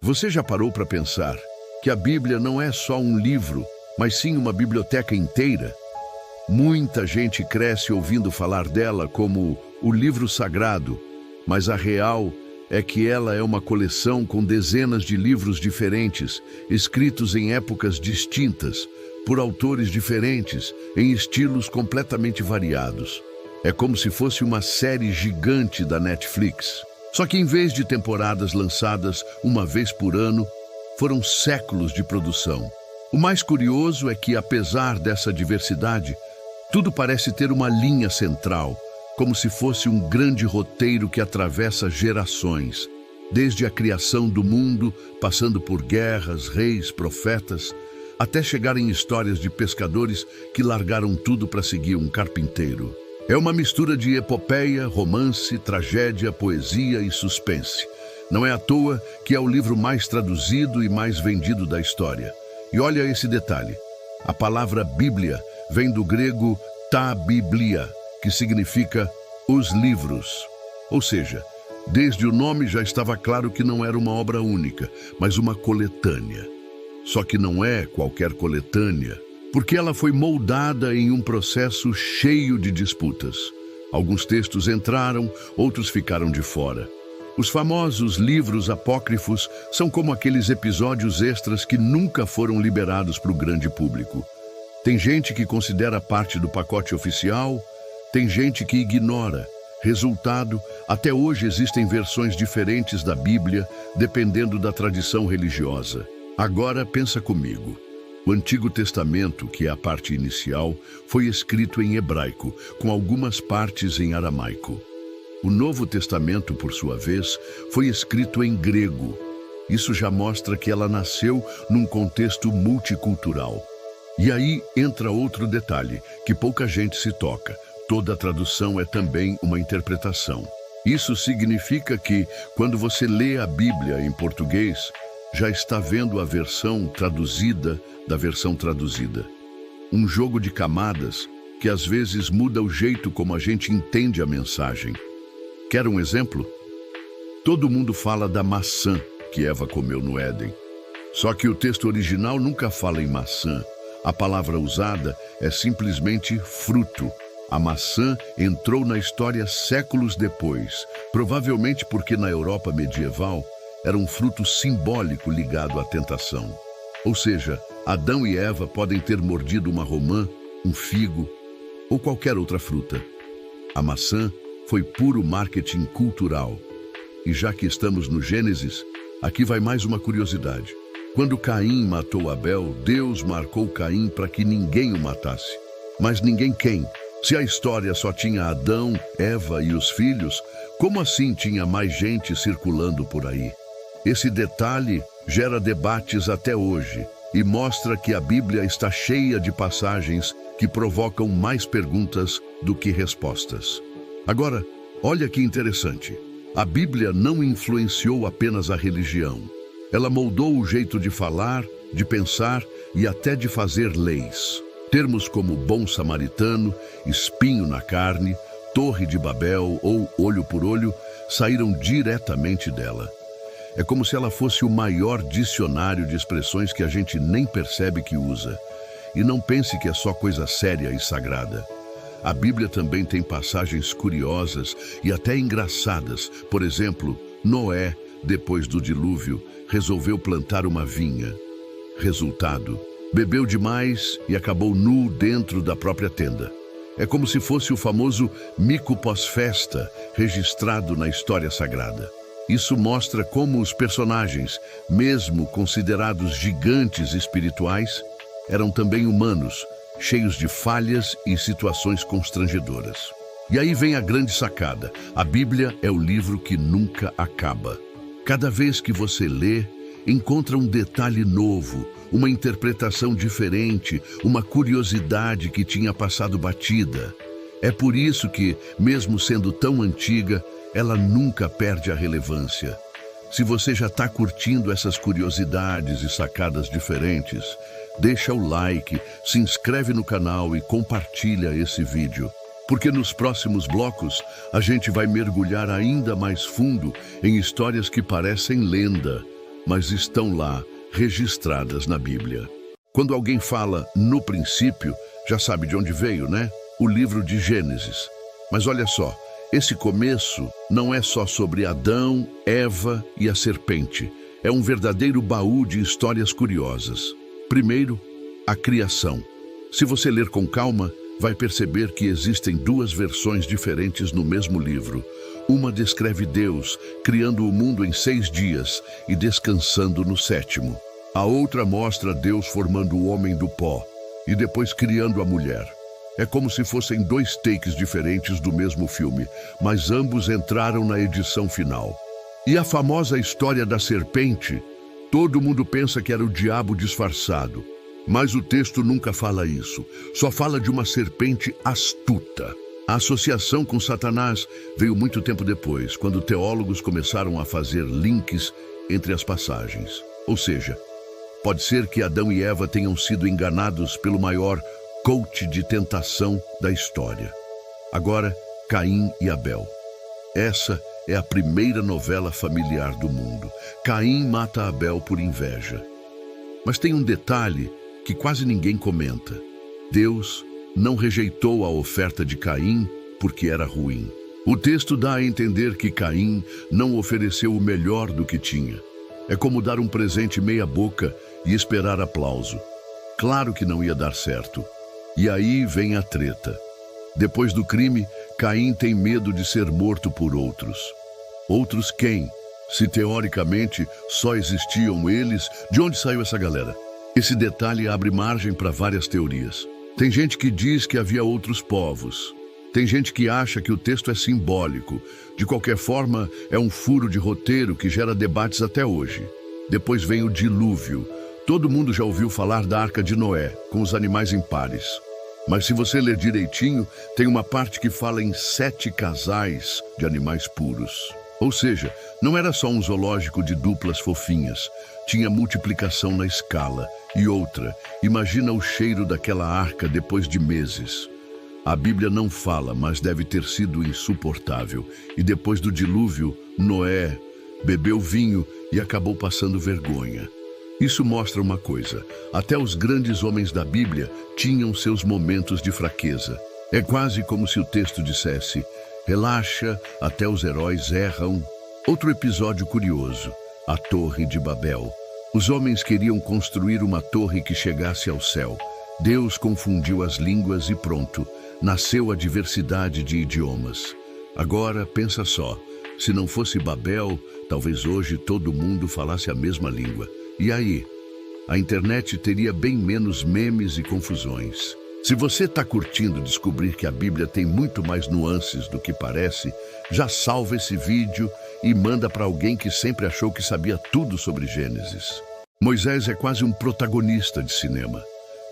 Você já parou para pensar que a Bíblia não é só um livro, mas sim uma biblioteca inteira? Muita gente cresce ouvindo falar dela como o livro sagrado, mas a real é que ela é uma coleção com dezenas de livros diferentes, escritos em épocas distintas, por autores diferentes, em estilos completamente variados. É como se fosse uma série gigante da Netflix. Só que em vez de temporadas lançadas uma vez por ano, foram séculos de produção. O mais curioso é que, apesar dessa diversidade, tudo parece ter uma linha central, como se fosse um grande roteiro que atravessa gerações, desde a criação do mundo, passando por guerras, reis, profetas, até chegar em histórias de pescadores que largaram tudo para seguir um carpinteiro. É uma mistura de epopeia, romance, tragédia, poesia e suspense. Não é à toa que é o livro mais traduzido e mais vendido da história. E olha esse detalhe. A palavra Bíblia vem do grego ta biblia, que significa os livros. Ou seja, desde o nome já estava claro que não era uma obra única, mas uma coletânea. Só que não é qualquer coletânea, porque ela foi moldada em um processo cheio de disputas. Alguns textos entraram, outros ficaram de fora. Os famosos livros apócrifos são como aqueles episódios extras que nunca foram liberados para o grande público. Tem gente que considera parte do pacote oficial, tem gente que ignora. Resultado, até hoje existem versões diferentes da Bíblia, dependendo da tradição religiosa. Agora pensa comigo. O Antigo Testamento, que é a parte inicial, foi escrito em hebraico, com algumas partes em aramaico. O Novo Testamento, por sua vez, foi escrito em grego. Isso já mostra que ela nasceu num contexto multicultural. E aí entra outro detalhe, que pouca gente se toca. Toda tradução é também uma interpretação. Isso significa que, quando você lê a Bíblia em português, já está vendo a versão traduzida da versão traduzida. Um jogo de camadas que às vezes muda o jeito como a gente entende a mensagem. Quer um exemplo? Todo mundo fala da maçã que Eva comeu no Éden. Só que o texto original nunca fala em maçã. A palavra usada é simplesmente fruto. A maçã entrou na história séculos depois, provavelmente porque na Europa medieval era um fruto simbólico ligado à tentação. Ou seja, Adão e Eva podem ter mordido uma romã, um figo ou qualquer outra fruta. A maçã foi puro marketing cultural. E já que estamos no Gênesis, aqui vai mais uma curiosidade. Quando Caim matou Abel, Deus marcou Caim para que ninguém o matasse. Mas ninguém quem? Se a história só tinha Adão, Eva e os filhos, como assim tinha mais gente circulando por aí? Esse detalhe gera debates até hoje e mostra que a Bíblia está cheia de passagens que provocam mais perguntas do que respostas. Agora, olha que interessante. A Bíblia não influenciou apenas a religião. Ela moldou o jeito de falar, de pensar e até de fazer leis. Termos como bom samaritano, espinho na carne, torre de Babel ou olho por olho saíram diretamente dela. É como se ela fosse o maior dicionário de expressões que a gente nem percebe que usa. E não pense que é só coisa séria e sagrada. A Bíblia também tem passagens curiosas e até engraçadas. Por exemplo, Noé, depois do dilúvio, resolveu plantar uma vinha. Resultado, bebeu demais e acabou nu dentro da própria tenda. É como se fosse o famoso mico pós-festa registrado na história sagrada. Isso mostra como os personagens, mesmo considerados gigantes espirituais, eram também humanos, cheios de falhas e situações constrangedoras. E aí vem a grande sacada. A Bíblia é o livro que nunca acaba. Cada vez que você lê, encontra um detalhe novo, uma interpretação diferente, uma curiosidade que tinha passado batida. É por isso que, mesmo sendo tão antiga, ela nunca perde a relevância. Se você já está curtindo essas curiosidades e sacadas diferentes, deixa o like, se inscreve no canal e compartilha esse vídeo. Porque nos próximos blocos, a gente vai mergulhar ainda mais fundo em histórias que parecem lenda, mas estão lá, registradas na Bíblia. Quando alguém fala "no princípio", já sabe de onde veio, né? O livro de Gênesis. Mas olha só, esse começo não é só sobre Adão, Eva e a serpente. É um verdadeiro baú de histórias curiosas. Primeiro, a criação. Se você ler com calma, vai perceber que existem duas versões diferentes no mesmo livro. Uma descreve Deus criando o mundo em 6 dias e descansando no 7º. A outra mostra Deus formando o homem do pó e depois criando a mulher. É como se fossem 2 takes diferentes do mesmo filme, mas ambos entraram na edição final. E a famosa história da serpente, todo mundo pensa que era o diabo disfarçado. Mas o texto nunca fala isso, só fala de uma serpente astuta. A associação com Satanás veio muito tempo depois, quando teólogos começaram a fazer links entre as passagens. Ou seja, pode ser que Adão e Eva tenham sido enganados pelo maior coach de tentação da história. Agora, Caim e Abel. Essa é a primeira novela familiar do mundo. Caim mata Abel por inveja. Mas tem um detalhe que quase ninguém comenta. Deus não rejeitou a oferta de Caim porque era ruim. O texto dá a entender que Caim não ofereceu o melhor do que tinha. É como dar um presente meia boca e esperar aplauso. Claro que não ia dar certo. E aí vem a treta. Depois do crime, Caim tem medo de ser morto por outros. Outros quem? Se teoricamente só existiam eles, de onde saiu essa galera? Esse detalhe abre margem para várias teorias. Tem gente que diz que havia outros povos. Tem gente que acha que o texto é simbólico. De qualquer forma, é um furo de roteiro que gera debates até hoje. Depois vem o dilúvio. Todo mundo já ouviu falar da Arca de Noé, com os animais impares. Mas se você ler direitinho, tem uma parte que fala em 7 casais de animais puros. Ou seja, não era só um zoológico de duplas fofinhas. Tinha multiplicação na escala. E outra, imagina o cheiro daquela arca depois de meses. A Bíblia não fala, mas deve ter sido insuportável. E depois do dilúvio, Noé bebeu vinho e acabou passando vergonha. Isso mostra uma coisa: até os grandes homens da Bíblia tinham seus momentos de fraqueza. É quase como se o texto dissesse: relaxa, até os heróis erram. Outro episódio curioso: a Torre de Babel. Os homens queriam construir uma torre que chegasse ao céu. Deus confundiu as línguas e pronto, nasceu a diversidade de idiomas. Agora, pensa só, se não fosse Babel, talvez hoje todo mundo falasse a mesma língua. E aí? A internet teria bem menos memes e confusões. Se você está curtindo descobrir que a Bíblia tem muito mais nuances do que parece, já salva esse vídeo e manda para alguém que sempre achou que sabia tudo sobre Gênesis. Moisés é quase um protagonista de cinema.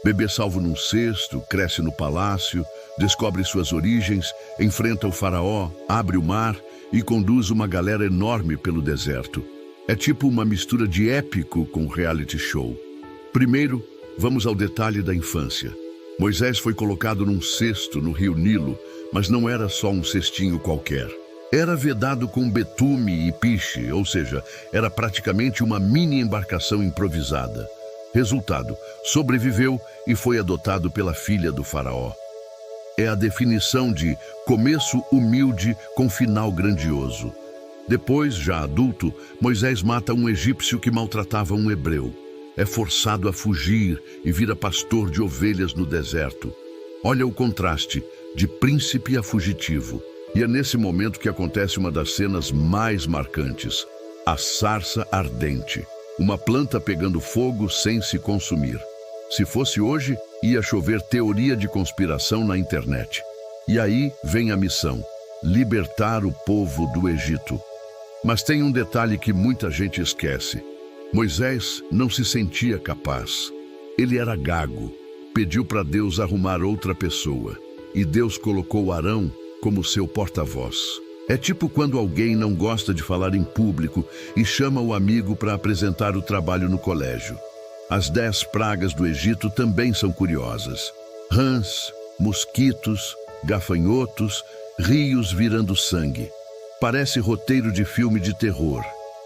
Bebê salvo num cesto, cresce no palácio, descobre suas origens, enfrenta o faraó, abre o mar e conduz uma galera enorme pelo deserto. É tipo uma mistura de épico com reality show. Primeiro, vamos ao detalhe da infância. Moisés foi colocado num cesto no rio Nilo, mas não era só um cestinho qualquer. Era vedado com betume e piche, ou seja, era praticamente uma mini embarcação improvisada. Resultado, sobreviveu e foi adotado pela filha do faraó. É a definição de começo humilde com final grandioso. Depois, já adulto, Moisés mata um egípcio que maltratava um hebreu. É forçado a fugir e vira pastor de ovelhas no deserto. Olha o contraste, de príncipe a fugitivo. E é nesse momento que acontece uma das cenas mais marcantes, a sarça ardente. Uma planta pegando fogo sem se consumir. Se fosse hoje, ia chover teoria de conspiração na internet. E aí vem a missão, libertar o povo do Egito. Mas tem um detalhe que muita gente esquece. Moisés não se sentia capaz. Ele era gago. Pediu para Deus arrumar outra pessoa. E Deus colocou Arão como seu porta-voz. É tipo quando alguém não gosta de falar em público e chama o amigo para apresentar o trabalho no colégio. As 10 pragas do Egito também são curiosas. Rãs, mosquitos, gafanhotos, rios virando sangue. Parece roteiro de filme de terror.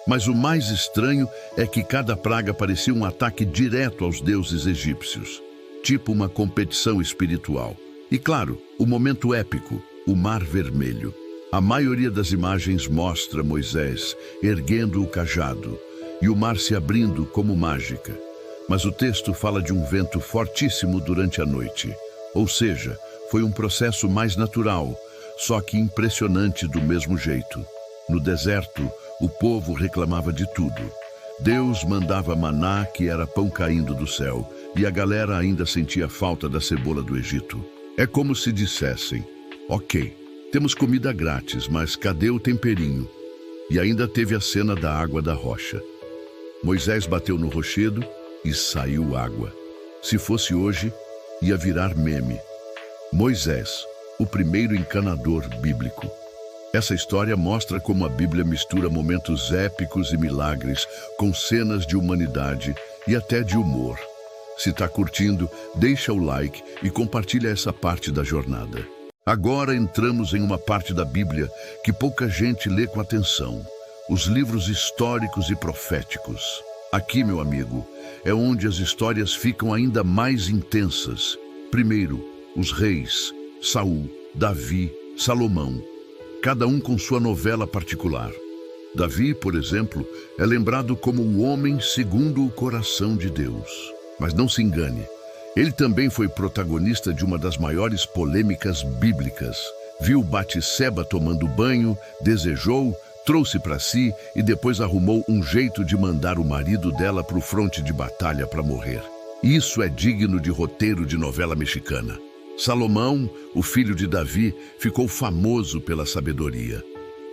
Mas o mais estranho é que cada praga parecia um ataque direto aos deuses egípcios, tipo uma competição espiritual. E claro, o momento épico, o Mar Vermelho. A maioria das imagens mostra Moisés erguendo o cajado e o mar se abrindo como mágica. Mas o texto fala de um vento fortíssimo durante a noite. Ou seja, foi um processo mais natural, só que impressionante do mesmo jeito. No deserto, o povo reclamava de tudo. Deus mandava maná, que era pão caindo do céu, e a galera ainda sentia falta da cebola do Egito. É como se dissessem: ok, temos comida grátis, mas cadê o temperinho? E ainda teve a cena da água da rocha. Moisés bateu no rochedo e saiu água. Se fosse hoje, ia virar meme. Moisés, o primeiro encanador bíblico. Essa história mostra como a Bíblia mistura momentos épicos e milagres com cenas de humanidade e até de humor. Se está curtindo, deixa o like e compartilha essa parte da jornada. Agora entramos em uma parte da Bíblia que pouca gente lê com atenção: os livros históricos e proféticos. Aqui, meu amigo, é onde as histórias ficam ainda mais intensas. Primeiro, os reis: Saul, Davi, Salomão, cada um com sua novela particular. Davi, por exemplo, é lembrado como o homem segundo o coração de Deus. Mas não se engane, ele também foi protagonista de uma das maiores polêmicas bíblicas. Viu Batseba tomando banho, desejou, trouxe para si e depois arrumou um jeito de mandar o marido dela para o fronte de batalha para morrer. Isso é digno de roteiro de novela mexicana. Salomão, o filho de Davi, ficou famoso pela sabedoria.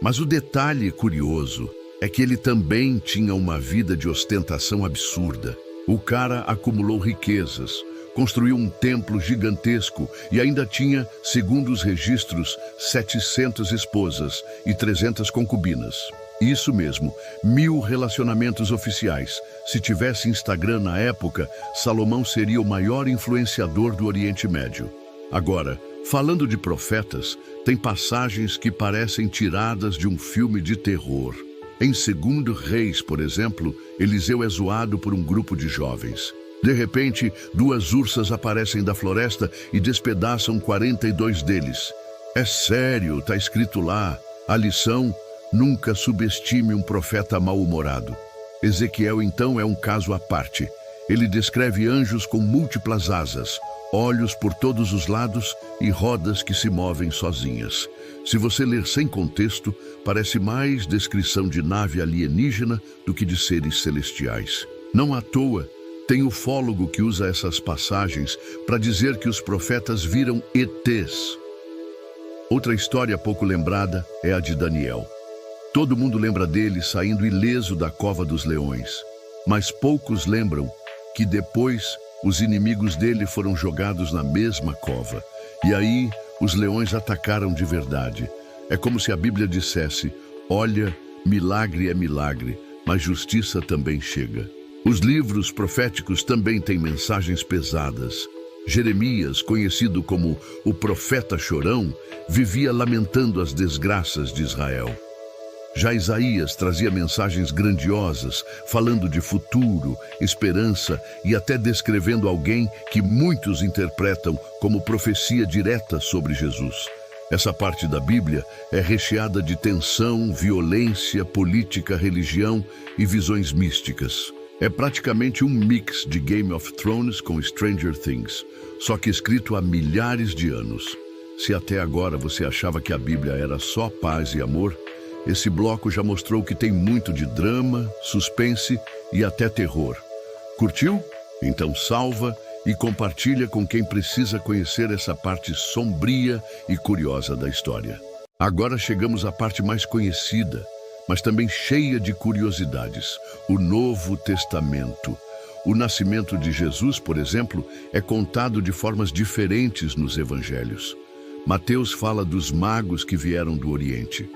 Mas o detalhe curioso é que ele também tinha uma vida de ostentação absurda. O cara acumulou riquezas, construiu um templo gigantesco e ainda tinha, segundo os registros, 700 esposas e 300 concubinas. Isso mesmo, 1000 relacionamentos oficiais. Se tivesse Instagram na época, Salomão seria o maior influenciador do Oriente Médio. Agora, falando de profetas, tem passagens que parecem tiradas de um filme de terror. Em 2 Reis, por exemplo, Eliseu é zoado por um grupo de jovens. De repente, 2 ursas aparecem da floresta e despedaçam 42 deles. É sério, está escrito lá. A lição: nunca subestime um profeta mal-humorado. Ezequiel, então, é um caso à parte. Ele descreve anjos com múltiplas asas, olhos por todos os lados e rodas que se movem sozinhas. Se você ler sem contexto, parece mais descrição de nave alienígena do que de seres celestiais. Não à toa, tem ufólogo que usa essas passagens para dizer que os profetas viram ETs. Outra história pouco lembrada é a de Daniel. Todo mundo lembra dele saindo ileso da cova dos leões, mas poucos lembram que depois os inimigos dele foram jogados na mesma cova. E aí, os leões atacaram de verdade. É como se a Bíblia dissesse: olha, milagre é milagre, mas justiça também chega. Os livros proféticos também têm mensagens pesadas. Jeremias, conhecido como o profeta chorão, vivia lamentando as desgraças de Israel. Já Isaías trazia mensagens grandiosas, falando de futuro, esperança e até descrevendo alguém que muitos interpretam como profecia direta sobre Jesus. Essa parte da Bíblia é recheada de tensão, violência, política, religião e visões místicas. É praticamente um mix de Game of Thrones com Stranger Things, só que escrito há milhares de anos. Se até agora você achava que a Bíblia era só paz e amor, esse bloco já mostrou que tem muito de drama, suspense e até terror. Curtiu? Então salva e compartilha com quem precisa conhecer essa parte sombria e curiosa da história. Agora chegamos à parte mais conhecida, mas também cheia de curiosidades: o Novo Testamento. O nascimento de Jesus, por exemplo, é contado de formas diferentes nos evangelhos. Mateus fala dos magos que vieram do Oriente.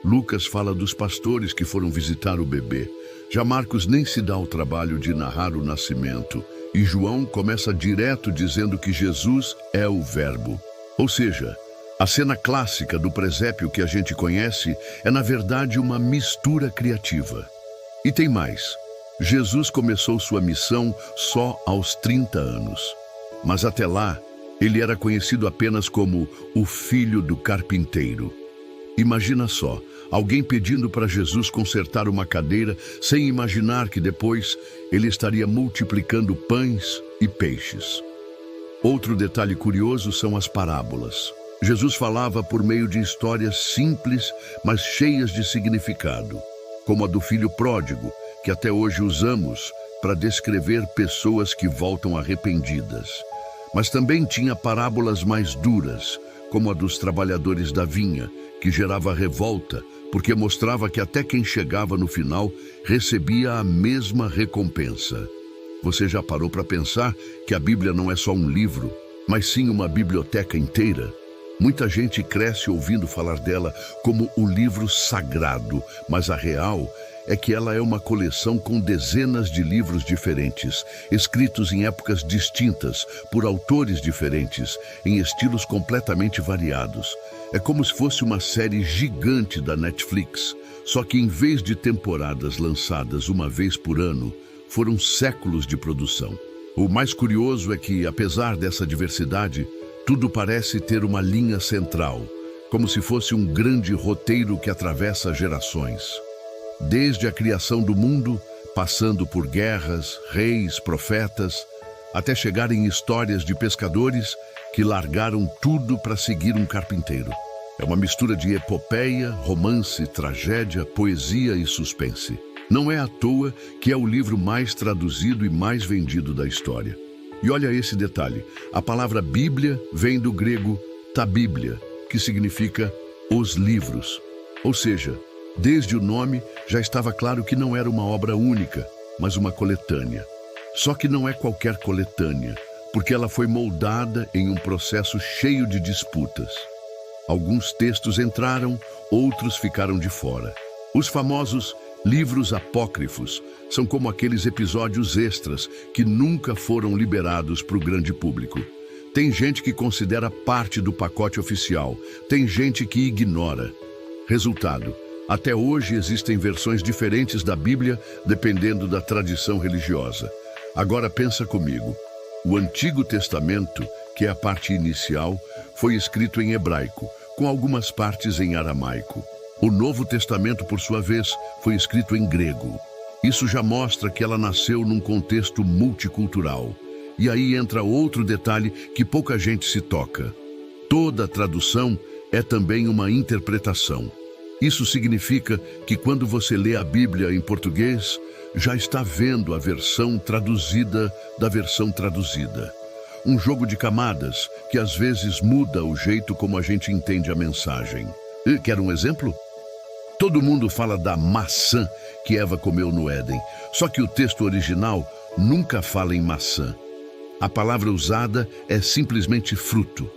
Lucas fala dos pastores que foram visitar o bebê. Já Marcos nem se dá o trabalho de narrar o nascimento. E João começa direto dizendo que Jesus é o Verbo. Ou seja, a cena clássica do presépio que a gente conhece é, na verdade, uma mistura criativa. E tem mais. Jesus começou sua missão só aos 30 anos. Mas até lá, ele era conhecido apenas como o filho do carpinteiro. Imagina só, alguém pedindo para Jesus consertar uma cadeira sem imaginar que depois ele estaria multiplicando pães e peixes. Outro detalhe curioso são as parábolas. Jesus falava por meio de histórias simples, mas cheias de significado, como a do filho pródigo, que até hoje usamos para descrever pessoas que voltam arrependidas. Mas também tinha parábolas mais duras, como a dos trabalhadores da vinha, que gerava revolta, porque mostrava que até quem chegava no final recebia a mesma recompensa. Você já parou para pensar que a Bíblia não é só um livro, mas sim uma biblioteca inteira? Muita gente cresce ouvindo falar dela como o livro sagrado, mas a real é que ela é uma coleção com dezenas de livros diferentes, escritos em épocas distintas, por autores diferentes, em estilos completamente variados. É como se fosse uma série gigante da Netflix, só que em vez de temporadas lançadas uma vez por ano, foram séculos de produção. O mais curioso é que, apesar dessa diversidade, tudo parece ter uma linha central, como se fosse um grande roteiro que atravessa gerações. Desde a criação do mundo, passando por guerras, reis, profetas, até chegar em histórias de pescadores que largaram tudo para seguir um carpinteiro. É uma mistura de epopeia, romance, tragédia, poesia e suspense. Não é à toa que é o livro mais traduzido e mais vendido da história. E olha esse detalhe, a palavra Bíblia vem do grego tabíblia, que significa os livros. Ou seja, desde o nome já estava claro que não era uma obra única, mas uma coletânea. Só que não é qualquer coletânea, porque ela foi moldada em um processo cheio de disputas. Alguns textos entraram, outros ficaram de fora. Os famosos livros apócrifos são como aqueles episódios extras que nunca foram liberados para o grande público. Tem gente que considera parte do pacote oficial, tem gente que ignora. Resultado, até hoje existem versões diferentes da Bíblia dependendo da tradição religiosa. Agora pensa comigo, o Antigo Testamento, que é a parte inicial, foi escrito em hebraico, com algumas partes em aramaico. O Novo Testamento, por sua vez, foi escrito em grego. Isso já mostra que ela nasceu num contexto multicultural. E aí entra outro detalhe que pouca gente se toca. Toda tradução é também uma interpretação. Isso significa que quando você lê a Bíblia em português, já está vendo a versão traduzida da versão traduzida. Um jogo de camadas que às vezes muda o jeito como a gente entende a mensagem. Quer um exemplo? Todo mundo fala da maçã que Eva comeu no Éden, só que o texto original nunca fala em maçã. A palavra usada é simplesmente fruto.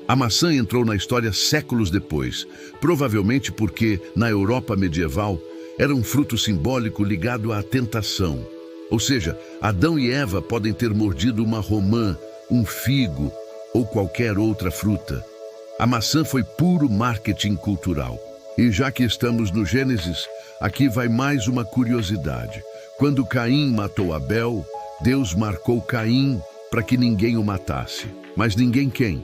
A maçã entrou na história séculos depois, provavelmente porque, na Europa medieval, era um fruto simbólico ligado à tentação. Ou seja, Adão e Eva podem ter mordido uma romã, um figo ou qualquer outra fruta. A maçã foi puro marketing cultural. E já que estamos no Gênesis, aqui vai mais uma curiosidade. Quando Caim matou Abel, Deus marcou Caim para que ninguém o matasse. Mas ninguém quem?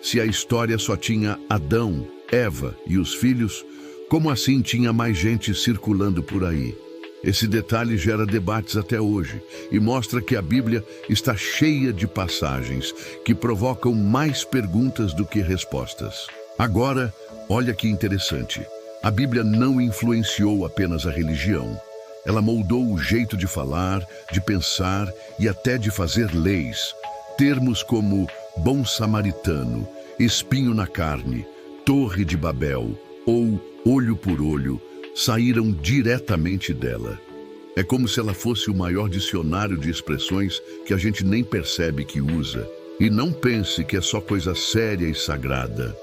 Se a história só tinha Adão, Eva e os filhos, como assim tinha mais gente circulando por aí? Esse detalhe gera debates até hoje e mostra que a Bíblia está cheia de passagens que provocam mais perguntas do que respostas. Agora, olha que interessante. A Bíblia não influenciou apenas a religião. Ela moldou o jeito de falar, de pensar e até de fazer leis. Termos como bom samaritano, espinho na carne, torre de Babel ou olho por olho saíram diretamente dela. É como se ela fosse o maior dicionário de expressões que a gente nem percebe que usa. E não pense que é só coisa séria e sagrada.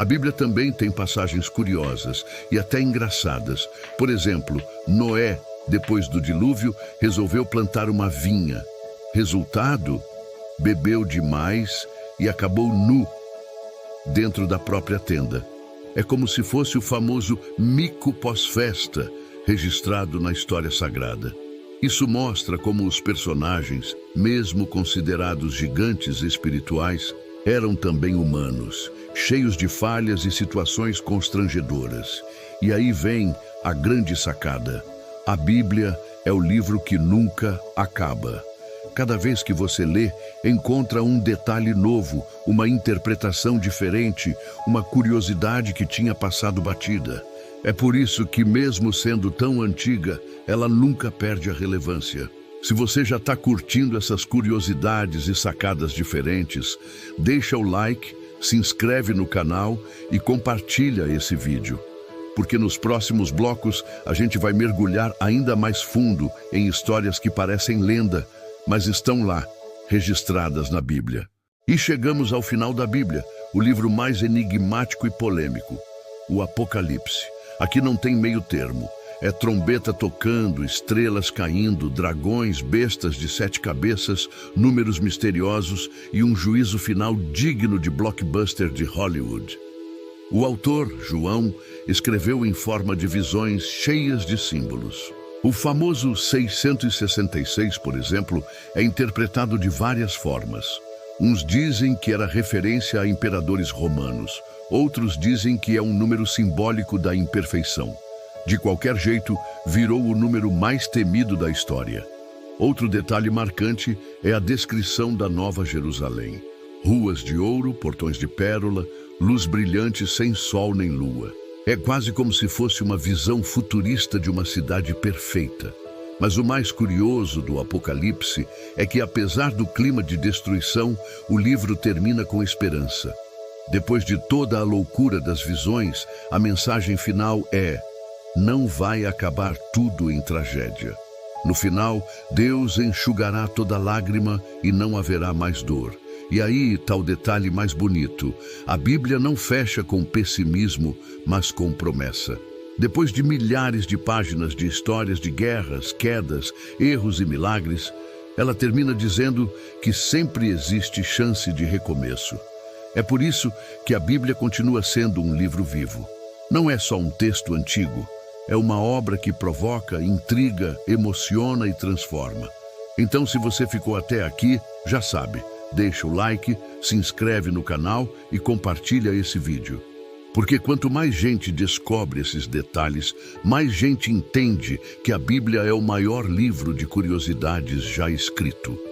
A Bíblia também tem passagens curiosas e até engraçadas. Por exemplo, Noé, depois do dilúvio, resolveu plantar uma vinha. Resultado, bebeu demais e acabou nu dentro da própria tenda. É como se fosse o famoso mico pós-festa, registrado na história sagrada. Isso mostra como os personagens, mesmo considerados gigantes espirituais, eram também humanos, cheios de falhas e situações constrangedoras. E aí vem a grande sacada. A Bíblia é o livro que nunca acaba. Cada vez que você lê, encontra um detalhe novo, uma interpretação diferente, uma curiosidade que tinha passado batida. É por isso que, mesmo sendo tão antiga, ela nunca perde a relevância. Se você já está curtindo essas curiosidades e sacadas diferentes, deixa o like, se inscreve no canal e compartilha esse vídeo. Porque nos próximos blocos a gente vai mergulhar ainda mais fundo em histórias que parecem lenda, mas estão lá, registradas na Bíblia. E chegamos ao final da Bíblia, o livro mais enigmático e polêmico, o Apocalipse. Aqui não tem meio termo. É trombeta tocando, estrelas caindo, dragões, bestas de 7 cabeças, números misteriosos e um juízo final digno de blockbuster de Hollywood. O autor, João, escreveu em forma de visões cheias de símbolos. O famoso 666, por exemplo, é interpretado de várias formas. Uns dizem que era referência a imperadores romanos, outros dizem que é um número simbólico da imperfeição. De qualquer jeito, virou o número mais temido da história. Outro detalhe marcante é a descrição da Nova Jerusalém. Ruas de ouro, portões de pérola, luz brilhante sem sol nem lua. É quase como se fosse uma visão futurista de uma cidade perfeita. Mas o mais curioso do Apocalipse é que, apesar do clima de destruição, o livro termina com esperança. Depois de toda a loucura das visões, a mensagem final é: não vai acabar tudo em tragédia. No final, Deus enxugará toda lágrima e não haverá mais dor. E aí está o detalhe mais bonito. A Bíblia não fecha com pessimismo, mas com promessa. Depois de milhares de páginas de histórias de guerras, quedas, erros e milagres, ela termina dizendo que sempre existe chance de recomeço. É por isso que a Bíblia continua sendo um livro vivo. Não é só um texto antigo, é uma obra que provoca, intriga, emociona e transforma. Então, se você ficou até aqui, já sabe, deixa o like, se inscreve no canal e compartilha esse vídeo. Porque quanto mais gente descobre esses detalhes, mais gente entende que a Bíblia é o maior livro de curiosidades já escrito.